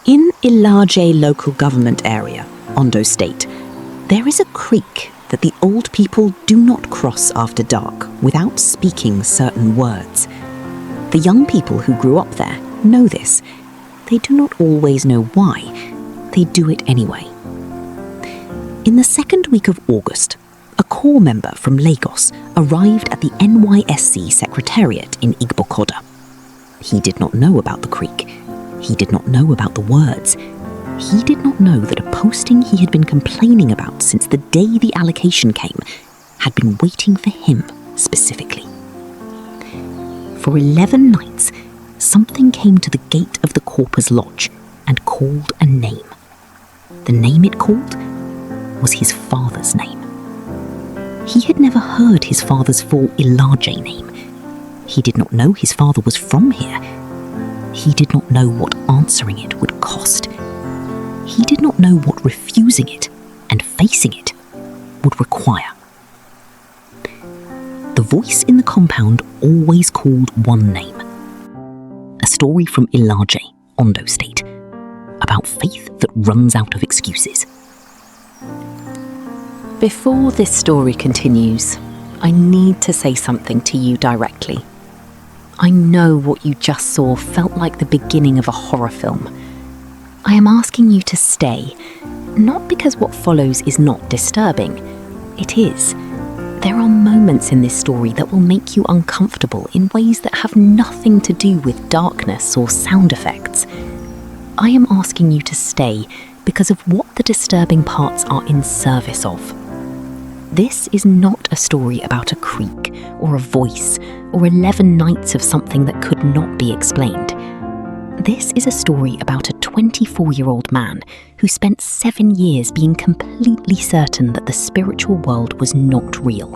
In Ilaje local government area, Ondo State, there is a creek that the old people do not cross after dark without speaking certain words. The young people who grew up there know this. They do not always know why. They do it anyway. In the second week of August, a corps member from Lagos arrived at the NYSC Secretariat in Igbokoda. He did not know about the creek. He did not know about the words. He did not know that a posting he had been complaining about since the day the allocation came had been waiting for him specifically. For 11 nights, something came to the gate of the corpor's lodge and called a name. The name it called was his father's name. He had never heard his father's full Ilaje name. He did not know his father was from here. He did not know what answering it would cost. He did not know what refusing it and facing it would require. The voice in the compound always called one name. A story from Ilaje, Ondo State, about faith that runs out of excuses. Before this story continues, I need to say something to you directly. I know what you just saw felt like the beginning of a horror film. I am asking you to stay, not because what follows is not disturbing. It is. There are moments in this story that will make you uncomfortable in ways that have nothing to do with darkness or sound effects. I am asking you to stay because of what the disturbing parts are in service of. This is not a story about a creek or a voice or 11 nights of something that could not be explained. This is a story about a 24-year-old man who spent 7 years being completely certain that the spiritual world was not real,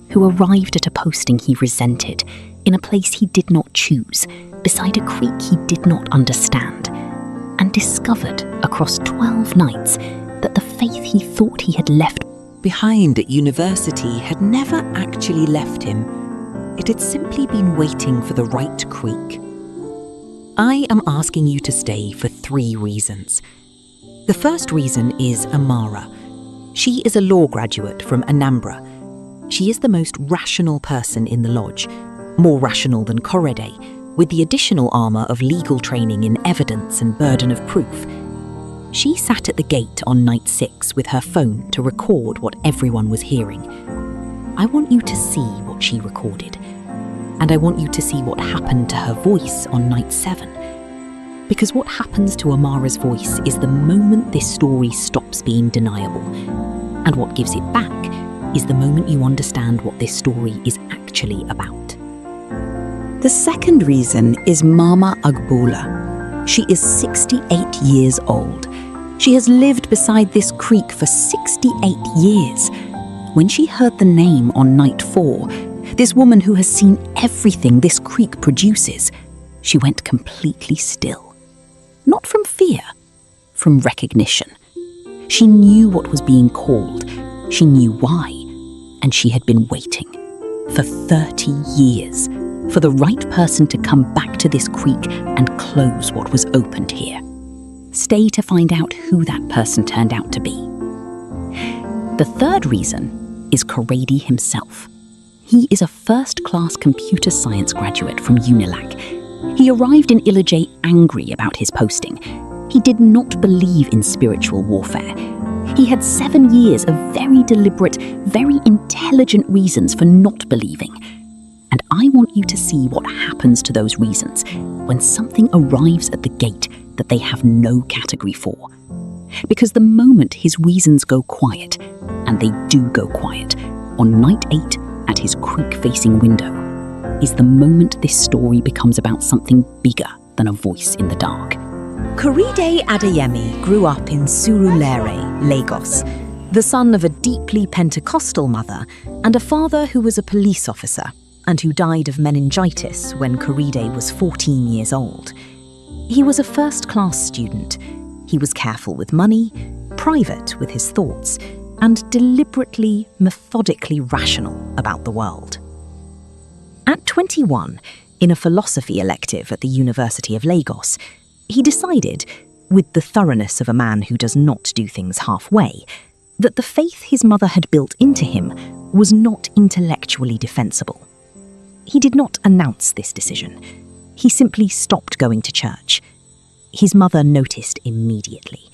who arrived at a posting he resented, in a place he did not choose, beside a creek he did not understand, and discovered across 12 nights that the faith he thought he had left behind at university had never actually left him. It had simply been waiting for the right creek. I am asking you to stay for 3 reasons. The first reason is Amara. She is a law graduate from Anambra. She is the most rational person in the lodge, more rational than Korede, with the additional armour of legal training in evidence and burden of proof. She sat at the gate on night 6 with her phone to record what everyone was hearing. I want you to see what she recorded. And I want you to see what happened to her voice on night 7. Because what happens to Amara's voice is the moment this story stops being deniable. And what gives it back is the moment you understand what this story is actually about. The second reason is Mama Agbola. She is 68 years old. She has lived beside this creek for 68 years. When she heard the name on night 4, this woman who has seen everything this creek produces, she went completely still. Not from fear, from recognition. She knew what was being called. She knew why. And she had been waiting for 30 years for the right person to come back to this creek and close what was opened here. Stay to find out who that person turned out to be. The third reason is Korede himself. He is a first-class computer science graduate from Unilag. He arrived in Ilaje angry about his posting. He did not believe in spiritual warfare. He had 7 years of very deliberate, very intelligent reasons for not believing. And I want you to see what happens to those reasons when something arrives at the gate that they have no category for. Because the moment his reasons go quiet, and they do go quiet, on night 8 at his creek-facing window, is the moment this story becomes about something bigger than a voice in the dark. Korede Adeyemi grew up in Surulere, Lagos, the son of a deeply Pentecostal mother and a father who was a police officer and who died of meningitis when Korede was 14 years old. He was a first-class student. He was careful with money, private with his thoughts, and deliberately, methodically rational about the world. At 21, in a philosophy elective at the University of Lagos, he decided, with the thoroughness of a man who does not do things halfway, that the faith his mother had built into him was not intellectually defensible. He did not announce this decision. He simply stopped going to church. His mother noticed immediately.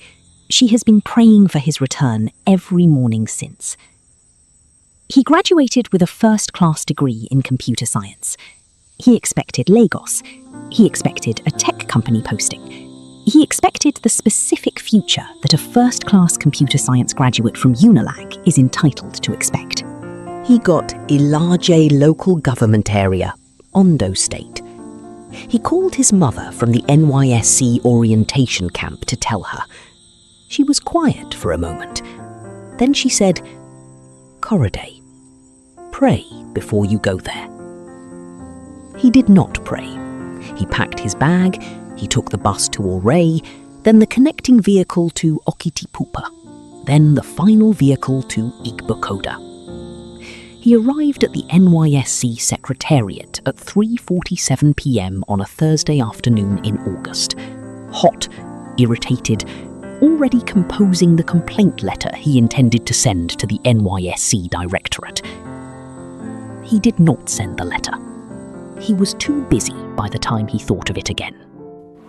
She has been praying for his return every morning since. He graduated with a first-class degree in computer science. He expected Lagos. He expected a tech company posting. He expected the specific future that a first-class computer science graduate from Unilag is entitled to expect. He got Ilaje local government area, Ondo state. He called his mother from the NYSC orientation camp to tell her. She was quiet for a moment. Then she said, "Korede, pray before you go there." He did not pray. He packed his bag, he took the bus to Oray, then the connecting vehicle to Okitipupa, then the final vehicle to Igbokoda. He arrived at the NYSC Secretariat at 3:47 p.m. on a Thursday afternoon in August. Hot, irritated, already composing the complaint letter he intended to send to the NYSC Directorate. He did not send the letter. He was too busy by the time he thought of it again.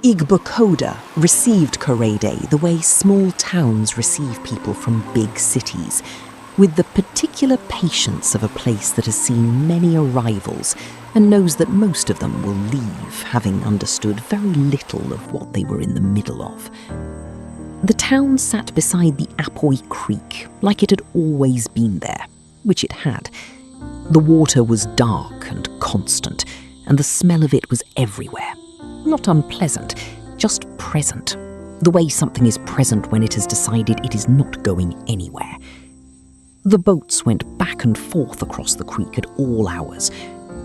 Igbokoda received Korede the way small towns receive people from big cities, with the particular patience of a place that has seen many arrivals and knows that most of them will leave having understood very little of what they were in the middle of. The town sat beside the Apoy Creek like it had always been there, which it had. The water was dark and constant, and the smell of it was everywhere. Not unpleasant, just present, the way something is present when it has decided it is not going anywhere. The boats went back and forth across the creek at all hours.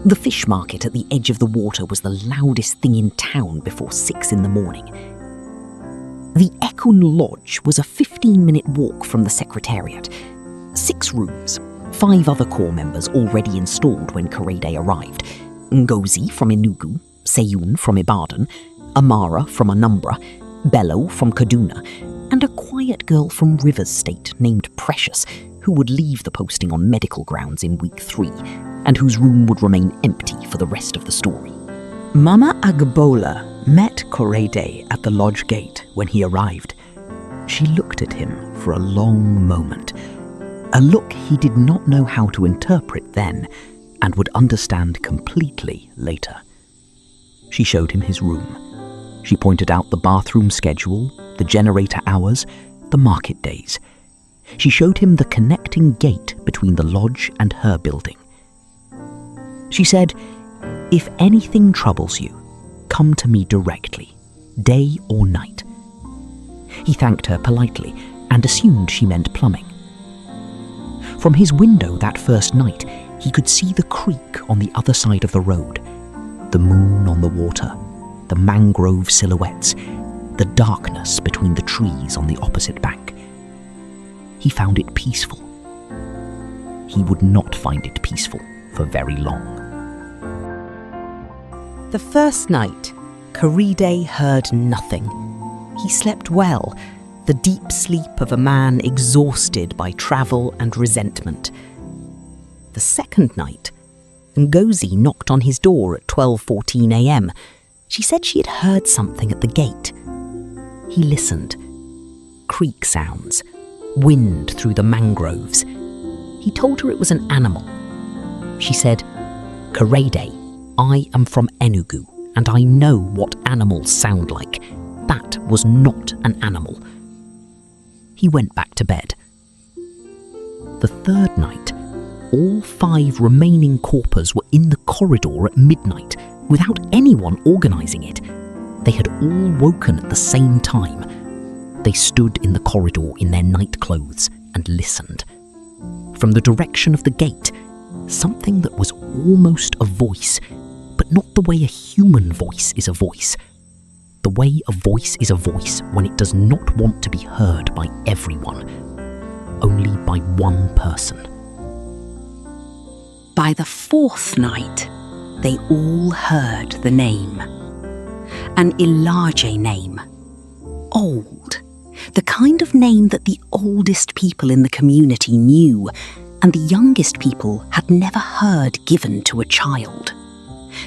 The fish market at the edge of the water was the loudest thing in town before 6 in the morning. The Ekun Lodge was a 15-minute walk from the Secretariat. 6 rooms, 5 other corps members already installed when Korede arrived. Ngozi from Enugu, Seyun from Ibadan, Amara from Anambra, Bello from Kaduna, and a quiet girl from Rivers State named Precious, who would leave the posting on medical grounds in week 3, and whose room would remain empty for the rest of the story. Mama Agbola met Korede at the lodge gate when he arrived. She looked at him for a long moment, a look he did not know how to interpret then, and would understand completely later. She showed him his room. She pointed out the bathroom schedule, the generator hours, the market days. She showed him the connecting gate between the lodge and her building. She said, "If anything troubles you, come to me directly, day or night." He thanked her politely and assumed she meant plumbing. From his window that first night, he could see the creek on the other side of the road, the moon on the water, the mangrove silhouettes, the darkness between the trees on the opposite bank. He found it peaceful. He would not find it peaceful for very long. The first night, Korede heard nothing. He slept well, the deep sleep of a man exhausted by travel and resentment. The second night, Ngozi knocked on his door at 12:14 a.m. She said she had heard something at the gate. He listened. Creek sounds, wind through the mangroves. He told her it was an animal. She said, "Korede, I am from Enugu, and I know what animals sound like. That was not an animal." He went back to bed. The third night, all 5 remaining corpers were in the corridor at midnight, without anyone organising it. They had all woken at the same time. They stood in the corridor in their night clothes and listened. From the direction of the gate, something that was almost a voice, but not the way a human voice is a voice. The way a voice is a voice when it does not want to be heard by everyone, only by one person. By the 4th night, they all heard the name. An Ilaje name. old. The kind of name that the oldest people in the community knew, and the youngest people had never heard given to a child.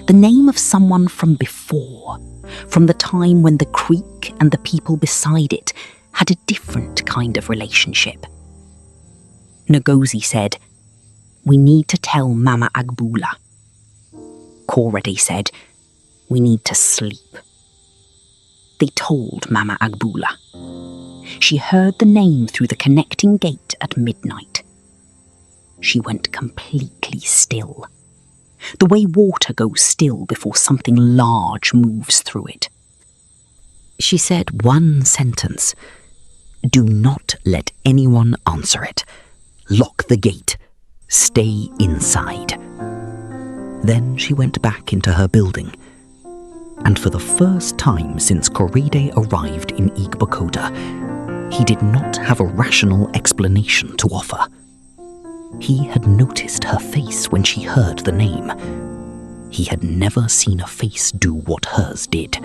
The name of someone from before, from the time when the creek and the people beside it had a different kind of relationship. Ngozi said, "We need to tell Mama Agbula." Korede said, "We need to sleep." They told Mama Agbula. She heard the name through the connecting gate at midnight. She went completely still, the way water goes still before something large moves through it. She said one sentence: "Do not let anyone answer it. Lock the gate. Stay inside." Then she went back into her building. And for the first time since Korede arrived in Igbokoda, he did not have a rational explanation to offer. He had noticed her face when she heard the name. He had never seen a face do what hers did.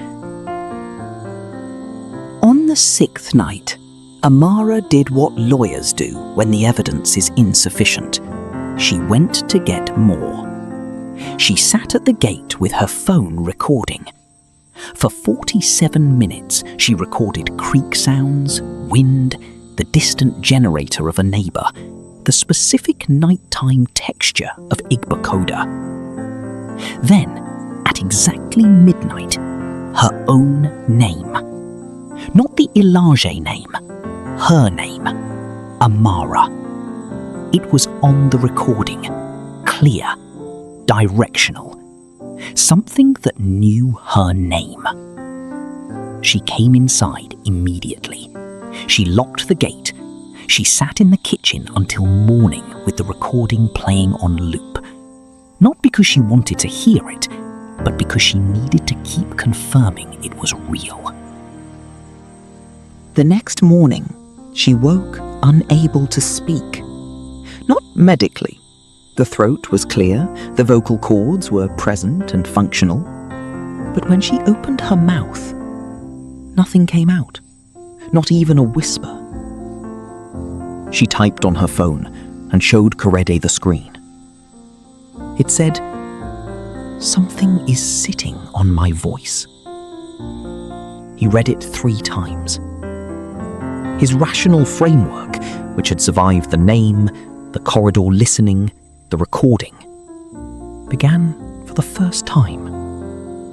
On the 6th night, Amara did what lawyers do when the evidence is insufficient. She went to get more. She sat at the gate with her phone recording. For 47 minutes, she recorded creek sounds, wind, the distant generator of a neighbour, the specific nighttime texture of Igbokoda. Then, at exactly midnight, her own name. Not the Ilaje name, her name, Amara. It was on the recording, clear, directional, something that knew her name. She came inside immediately. She locked the gate. She sat in the kitchen until morning with the recording playing on loop. Not because she wanted to hear it, but because she needed to keep confirming it was real. The next morning, she woke unable to speak. Not medically. The throat was clear, the vocal cords were present and functional. But when she opened her mouth, nothing came out, not even a whisper. She typed on her phone and showed Korede the screen. It said, "Something is sitting on my voice." He read it 3 times. His rational framework, which had survived the name, the corridor listening, the recording, began for the first time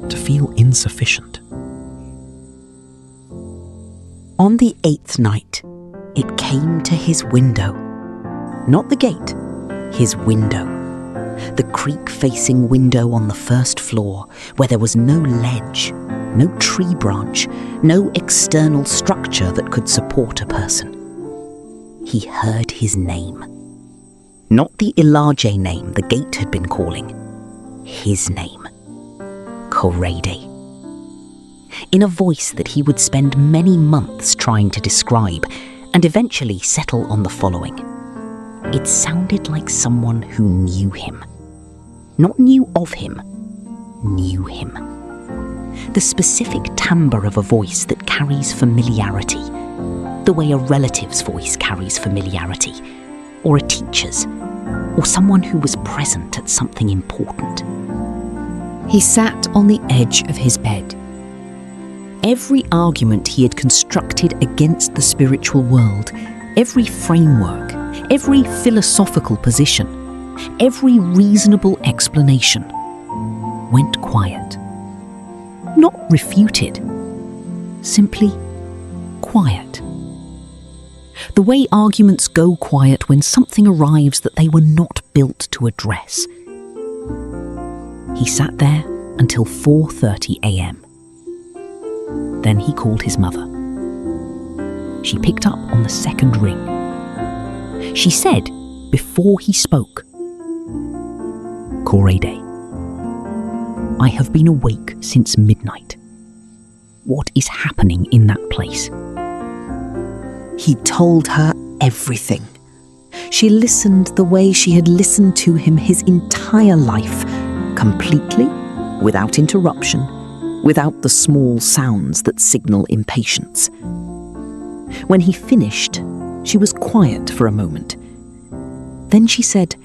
to feel insufficient. On the 8th night, it came to his window. Not the gate, his window. The creek-facing window on the first floor, where there was no ledge, no tree branch, no external structure that could support a person. He heard his name. Not the Ilaje name the gate had been calling. His name. Korede. In a voice that he would spend many months trying to describe, and eventually settle on the following. It sounded like someone who knew him. Not knew of him, knew him. The specific timbre of a voice that carries familiarity, the way a relative's voice carries familiarity, or a teacher's, or someone who was present at something important. He sat on the edge of his bed. Every argument he had constructed against the spiritual world, every framework, every philosophical position, every reasonable explanation, went quiet. Not refuted, simply quiet. The way arguments go quiet when something arrives that they were not built to address. He sat there until 4:30 a.m. Then he called his mother. She picked up on the second ring. She said, before he spoke, "Korede, I have been awake since midnight. What is happening in that place?" He told her everything. She listened the way she had listened to him his entire life, completely, without interruption, without the small sounds that signal impatience. When he finished, she was quiet for a moment. Then she said,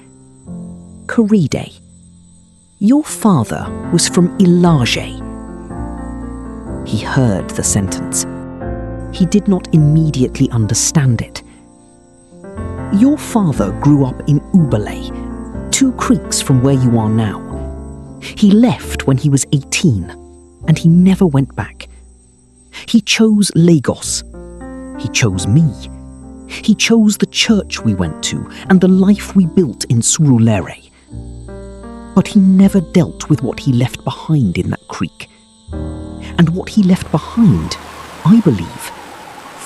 "Karide, your father was from Ilaje." He heard the sentence. He did not immediately understand it. "Your father grew up in Ubale, 2 creeks from where you are now. He left when he was 18, and he never went back. He chose Lagos. He chose me. He chose the church we went to and the life we built in Surulere. But he never dealt with what he left behind in that creek. And what he left behind, I believe,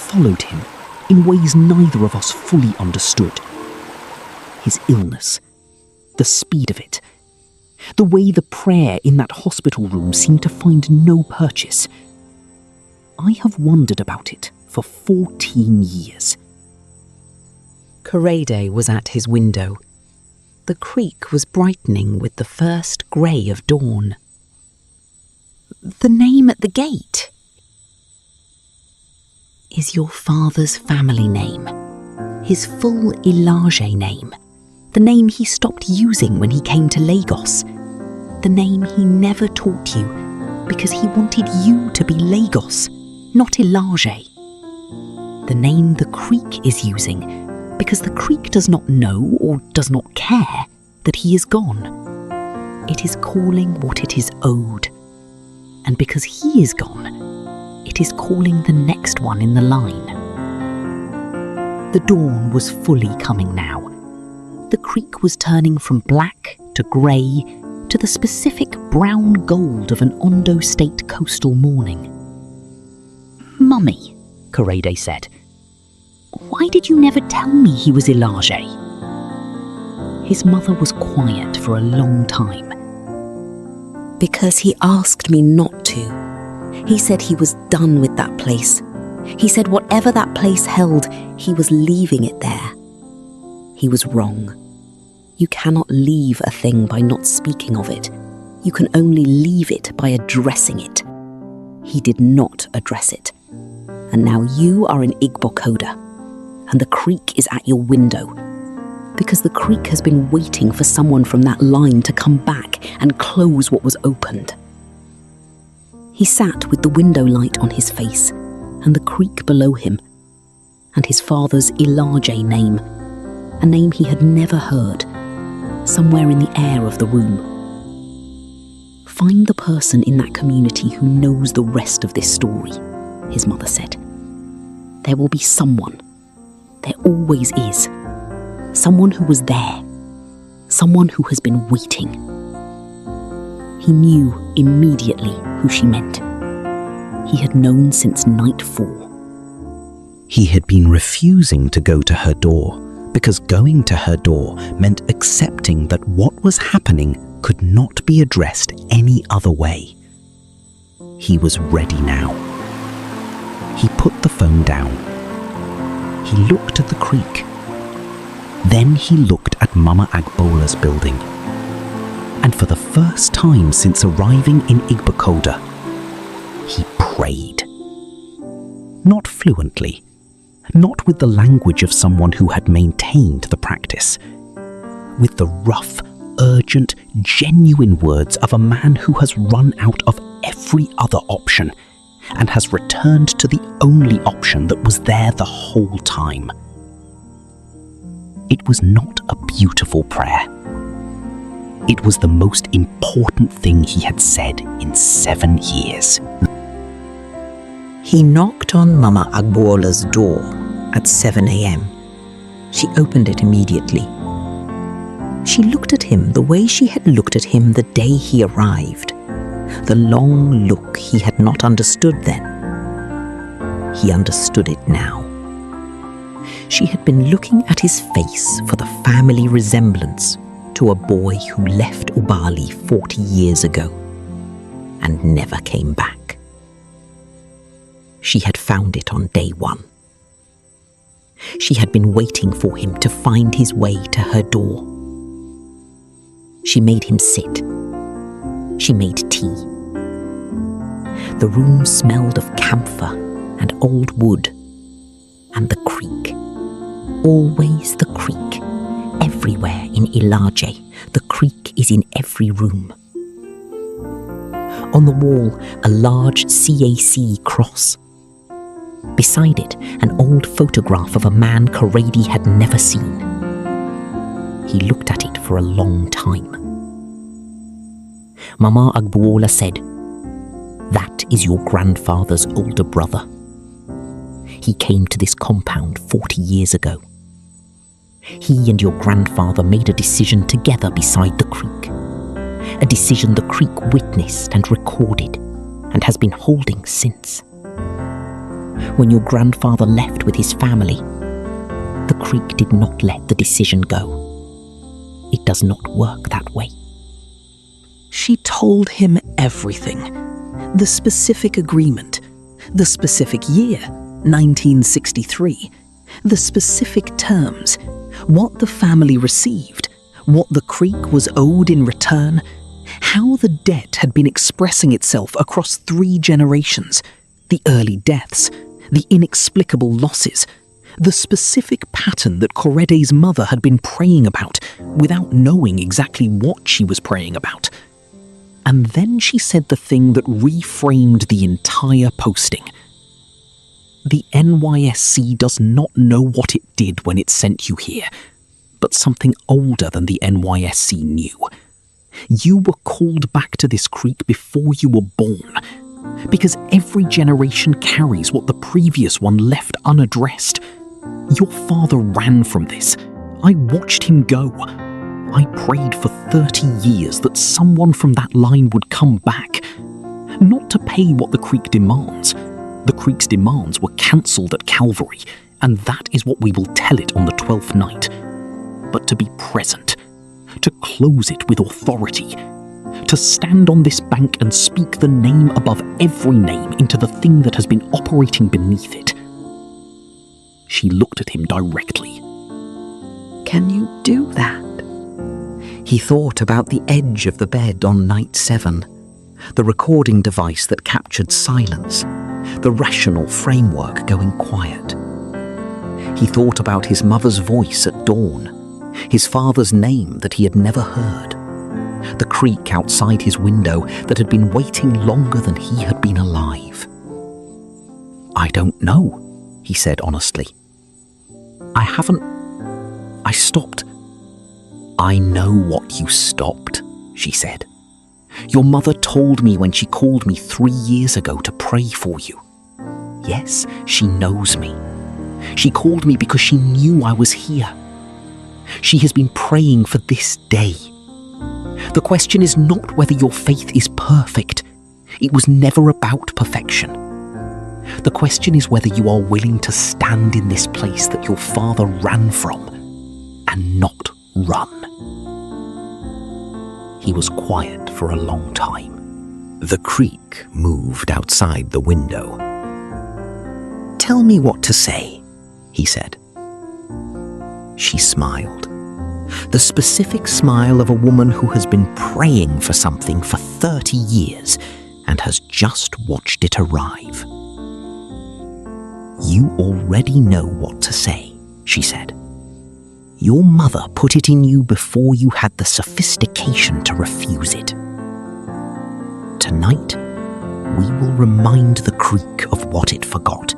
followed him in ways neither of us fully understood. His illness, the speed of it, the way the prayer in that hospital room seemed to find no purchase. I have wondered about it for 14 years. Karede was at his window. The creek was brightening with the first grey of dawn. "The name at the gate is your father's family name, his full Ilaje name, the name he stopped using when he came to Lagos, the name he never taught you because he wanted you to be Lagos, not Ilaje. The name the creek is using because the creek does not know or does not care that he is gone. It is calling what it is owed. And because he is gone, it is calling the next one in the line." The dawn was fully coming now. The creek was turning from black to grey to the specific brown gold of an Ondo state coastal morning. "Mummy," Karede said, "why did you never tell me he was Ilaje?" His mother was quiet for a long time. "Because he asked me not to. He said he was done with that place. He said whatever that place held, he was leaving it there. He was wrong. You cannot leave a thing by not speaking of it. You can only leave it by addressing it. He did not address it. And now you are in Igbokoda, and the creek is at your window. Because the creek has been waiting for someone from that line to come back and close what was opened." He sat with the window light on his face and the creek below him, and his father's Ilaje name, a name he had never heard, somewhere in the air of the room. "Find the person in that community who knows the rest of this story," his mother said. "There will be someone. There always is. Someone who was there. Someone who has been waiting." He knew immediately who she meant. He had known since night 4. He had been refusing to go to her door because going to her door meant accepting that what was happening could not be addressed any other way. He was ready now. He put the phone down. He looked at the creek. Then he looked at Mama Agbola's building. And for the first time since arriving in Igbokoda, he prayed. Not fluently, not with the language of someone who had maintained the practice, with the rough, urgent, genuine words of a man who has run out of every other option and has returned to the only option that was there the whole time. It was not a beautiful prayer. It was the most important thing he had said in 7 years. He knocked on Mama Agbola's door at 7 a.m. She opened it immediately. She looked at him the way she had looked at him the day he arrived, the long look he had not understood then. He understood it now. She had been looking at his face for the family resemblance to a boy who left Ubali 40 years ago and never came back. She had found it on day 1. She had been waiting for him to find his way to her door. She made him sit. She made tea. The room smelled of camphor and old wood. And the creek. Always the creek. Everywhere in Ilaje, the creek is in every room. On the wall, a large CAC cross. Beside it, an old photograph of a man Korede had never seen. He looked at it for a long time. Mama Agbuola said, "That is your grandfather's older brother. He came to this compound 40 years ago. He and your grandfather made a decision together beside the creek. A decision the creek witnessed and recorded, and has been holding since. When your grandfather left with his family, the creek did not let the decision go. It does not work that way." She told him everything. The specific agreement, the specific year, 1963, the specific terms, what the family received, what the creek was owed in return, how the debt had been expressing itself across 3 generations, the early deaths, the inexplicable losses, the specific pattern that Korede's mother had been praying about without knowing exactly what she was praying about. And then she said the thing that reframed the entire posting. The NYSC does not know what it did when it sent you here, but something older than the NYSC knew. You were called back to this creek before you were born, because every generation carries what the previous one left unaddressed. Your father ran from this. I watched him go. I prayed for 30 years that someone from that line would come back. Not to pay what the creek demands. The creek's demands were cancelled at Calvary, and that is what we will tell it on the 12th night. But to be present, to close it with authority, to stand on this bank and speak the name above every name into the thing that has been operating beneath it. She looked at him directly. "Can you do that?" He thought about the edge of the bed on night 7, the recording device that captured silence, the rational framework going quiet. He thought about his mother's voice at dawn, his father's name that he had never heard, the creek outside his window that had been waiting longer than he had been alive. "I don't know," he said honestly. I stopped." "I know what you stopped," she said. "Your mother told me when she called me 3 years ago to pray for you. Yes, she knows me. She called me because she knew I was here. She has been praying for this day. The question is not whether your faith is perfect. It was never about perfection. The question is whether you are willing to stand in this place that your father ran from and not run." He was quiet for a long time. The creek moved outside the window. "Tell me what to say," he said. She smiled. The specific smile of a woman who has been praying for something for 30 years and has just watched it arrive. "You already know what to say," she said. "Your mother put it in you before you had the sophistication to refuse it. Tonight, we will remind the creek of what it forgot,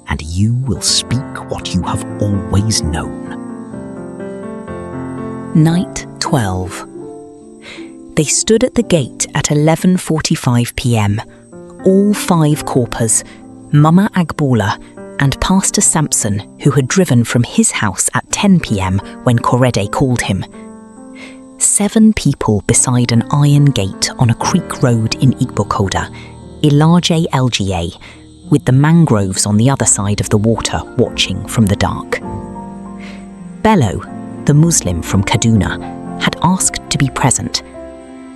and you will speak what you have always known." Night 12. They stood at the gate at 11:45 p.m. All 5 corpers, Mama Agbola and Pastor Sampson, who had driven from his house at 10 p.m. when Korede called him. 7 people beside an iron gate on a creek road in Igbokoda, Ilaje LGA, with the mangroves on the other side of the water watching from the dark. Bello, the Muslim from Kaduna, had asked to be present,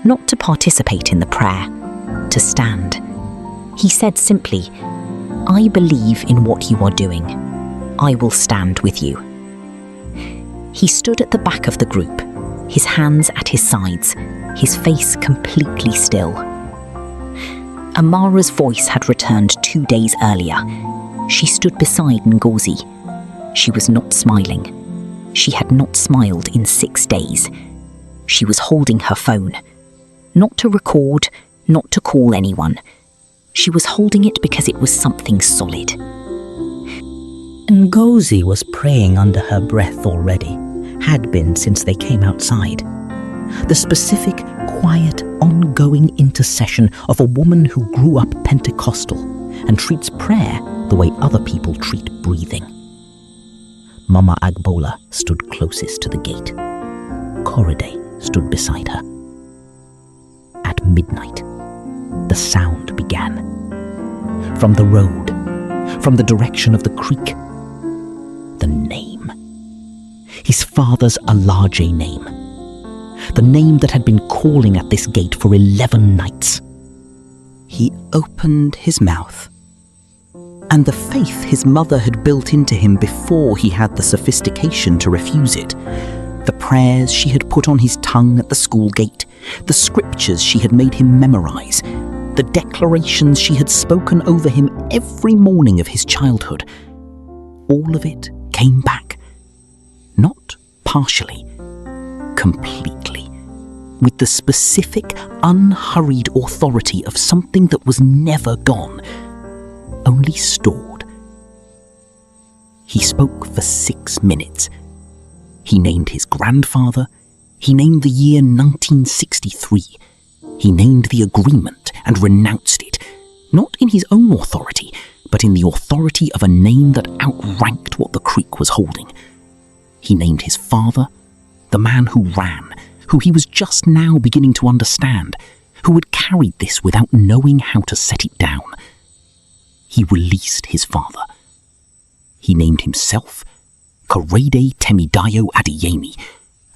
not to participate in the prayer, to stand. He said simply, "I believe in what you are doing. I will stand with you." He stood at the back of the group, his hands at his sides, his face completely still. Amara's voice had returned 2 days earlier. She stood beside Ngozi. She was not smiling. She had not smiled in 6 days. She was holding her phone. Not to record, not to call anyone. She was holding it because it was something solid. Ngozi was praying under her breath already, had been since they came outside. The specific, quiet, ongoing intercession of a woman who grew up Pentecostal and treats prayer the way other people treat breathing. Mama Agbola stood closest to the gate. Korede stood beside her. At midnight, the sound began. From the road, from the direction of the creek, the name. His father's Ilaje name. The name that had been calling at this gate for 11 nights. He opened his mouth, and the faith his mother had built into him before he had the sophistication to refuse it, the prayers she had put on his tongue at the school gate, the scriptures she had made him memorize, the declarations she had spoken over him every morning of his childhood, all of it came back. Not partially, completely, with the specific, unhurried authority of something that was never gone, only stored. He spoke for 6 minutes. He named his grandfather. He named the year 1963. He named the agreement and renounced it, not in his own authority, but in the authority of a name that outranked what the creek was holding. He named his father, the man who ran, who he was just now beginning to understand, who had carried this without knowing how to set it down. He released his father. He named himself Korede Temidayo Adeyemi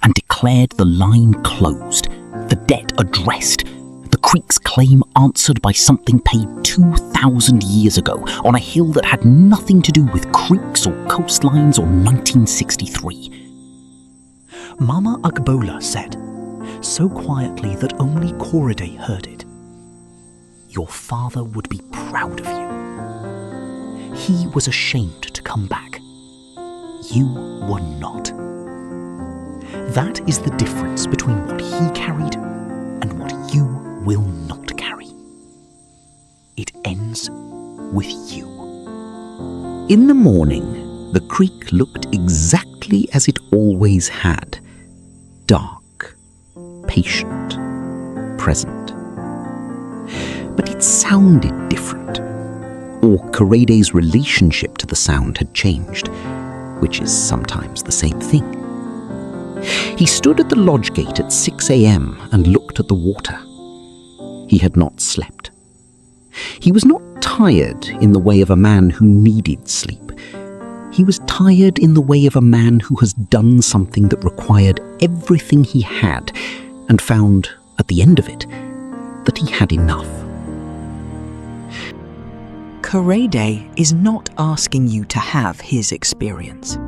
and declared the line closed, the debt addressed, the creek's claim answered by something paid 2,000 years ago on a hill that had nothing to do with creeks or coastlines or 1963. Mama Agbola said, so quietly that only Korede heard it, "Your father would be proud of you. He was ashamed to come back. You were not. That is the difference between what he carried and what you will not carry. It ends with you." In the morning, the creek looked exactly as it always had. Dark, patient, present. But it sounded different. Or Korede's relationship to the sound had changed, which is sometimes the same thing. He stood at the lodge gate at 6 a.m. and looked at the water. He had not slept. He was not tired in the way of a man who needed sleep. He was tired in the way of a man who has done something that required everything he had and found, at the end of it, that he had enough. Korede is not asking you to have his experience.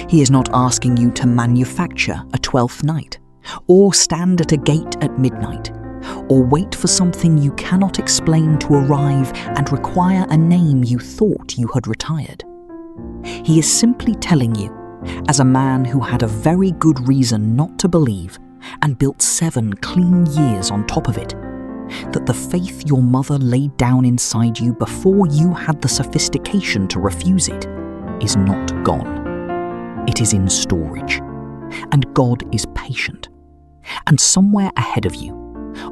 He is not asking you to manufacture a 12th night, or stand at a gate at midnight, or wait for something you cannot explain to arrive and require a name you thought you had retired. He is simply telling you, as a man who had a very good reason not to believe and built 7 clean years on top of it, that the faith your mother laid down inside you before you had the sophistication to refuse it is not gone. It is in storage, and God is patient. And somewhere ahead of you,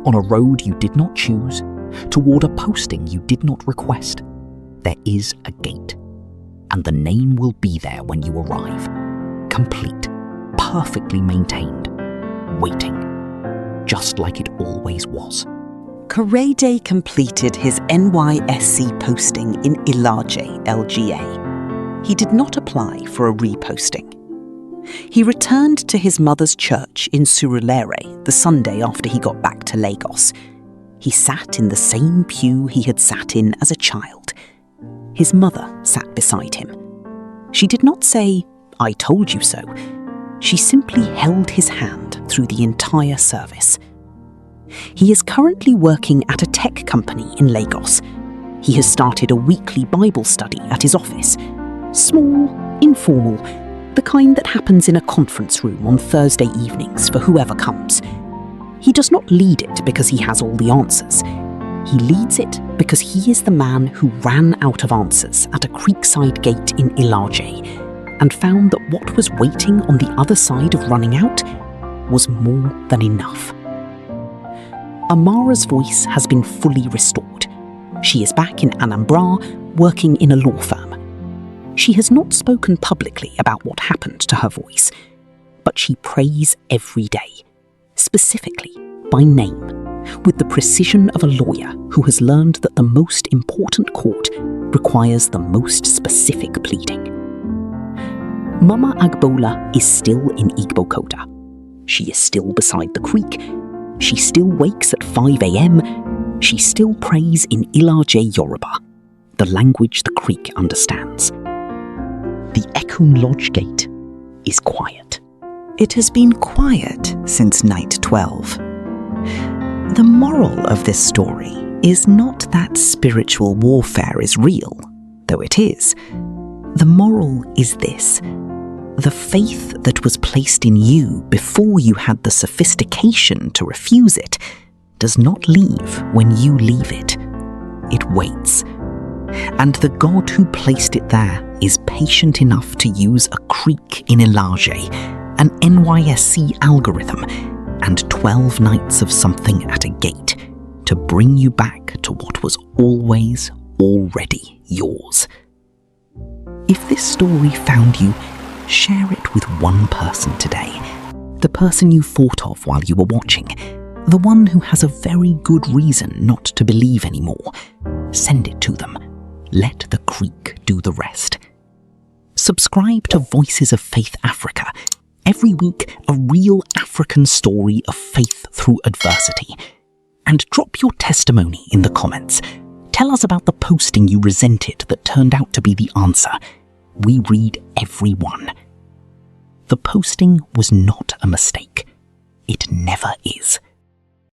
on a road you did not choose, toward a posting you did not request, there is a gate, and the name will be there when you arrive, complete, perfectly maintained, waiting, just like it always was. Korede completed his NYSC posting in Ilaje, LGA. He did not apply for a reposting. He returned to his mother's church in Surulere the Sunday after he got back to Lagos. He sat in the same pew he had sat in as a child. His mother sat beside him. She did not say, "I told you so." She simply held his hand through the entire service. He is currently working at a tech company in Lagos. He has started a weekly Bible study at his office. Small, informal, the kind that happens in a conference room on Thursday evenings for whoever comes. He does not lead it because he has all the answers. He leads it because he is the man who ran out of answers at a creekside gate in Ilaje and found that what was waiting on the other side of running out was more than enough. Amara's voice has been fully restored. She is back in Anambra, working in a law firm. She has not spoken publicly about what happened to her voice, but she prays every day, specifically by name, with the precision of a lawyer who has learned that the most important court requires the most specific pleading. Mama Agbola is still in Igbo Kota. She is still beside the creek. She still wakes at 5 a.m. She still prays in Ilaje Yoruba, the language the creek understands. The Ekun Lodge gate is quiet. It has been quiet since night 12. The moral of this story is not that spiritual warfare is real, though it is. The moral is this: the faith that was placed in you before you had the sophistication to refuse it does not leave when you leave it. It waits. And the God who placed it there is patient enough to use a creek in Ilaje, an NYSC algorithm, and 12 nights of something at a gate to bring you back to what was always already yours. If this story found you, share it with one person today. The person you thought of while you were watching. The one who has a very good reason not to believe anymore. Send it to them. Let the creek do the rest. Subscribe to Voices of Faith Africa. Every week, a real African story of faith through adversity. And drop your testimony in the comments. Tell us about the posting you resented that turned out to be the answer. We read every one. The posting was not a mistake. It never is.